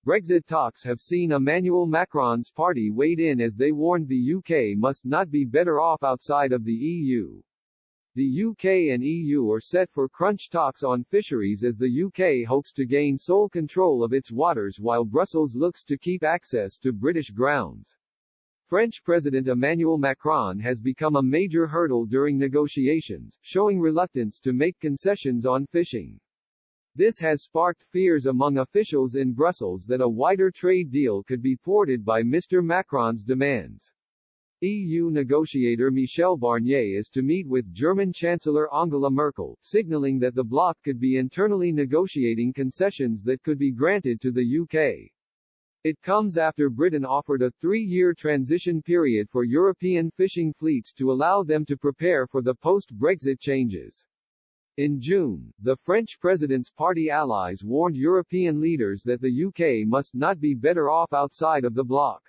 Brexit talks have seen Emmanuel Macron's party weighed in as they warned the UK must not be better off outside of the EU. The UK and EU are set for crunch talks on fisheries as the UK hopes to gain sole control of its waters while Brussels looks to keep access to British grounds. French President Emmanuel Macron has become a major hurdle during negotiations, showing reluctance to make concessions on fishing. This has sparked fears among officials in Brussels that a wider trade deal could be thwarted by Mr. Macron's demands. EU negotiator Michel Barnier is to meet with German Chancellor Angela Merkel, signaling that the bloc could be internally negotiating concessions that could be granted to the UK. It comes after Britain offered a 3-year transition period for European fishing fleets to allow them to prepare for the post-Brexit changes. In June, the French president's party allies warned European leaders that the UK must not be better off outside of the bloc.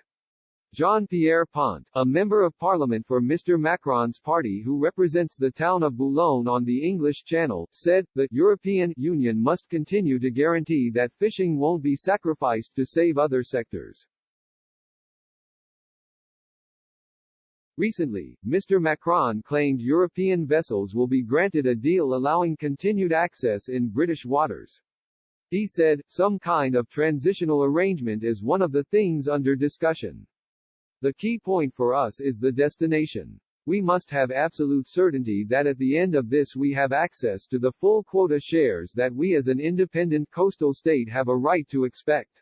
Jean-Pierre Pont, a member of parliament for Mr. Macron's party who represents the town of Boulogne on the English Channel, said, the European Union must continue to guarantee that fishing won't be sacrificed to save other sectors. Recently, Mr. Macron claimed European vessels will be granted a deal allowing continued access in British waters. He said, some kind of transitional arrangement is one of the things under discussion. The key point for us is the destination. We must have absolute certainty that at the end of this we have access to the full quota shares that we as an independent coastal state have a right to expect.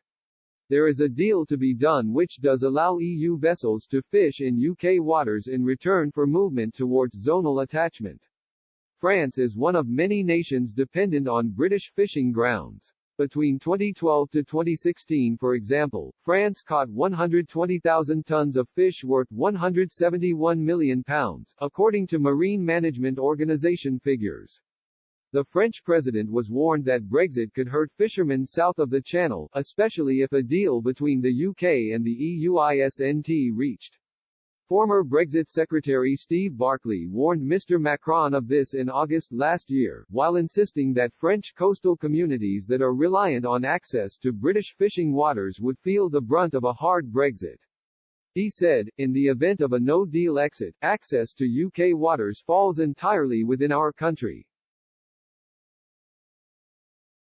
There is a deal to be done which does allow EU vessels to fish in UK waters in return for movement towards zonal attachment. France is one of many nations dependent on British fishing grounds. Between 2012 to 2016, for example, France caught 120,000 tons of fish worth £171 million, according to Marine Management Organization figures. The French president was warned that Brexit could hurt fishermen south of the Channel, especially if a deal between the UK and the EU isn't reached. Former Brexit Secretary Steve Barclay warned Mr. Macron of this in August last year, while insisting that French coastal communities that are reliant on access to British fishing waters would feel the brunt of a hard Brexit. He said, in the event of a no-deal exit, access to UK waters falls entirely within our country.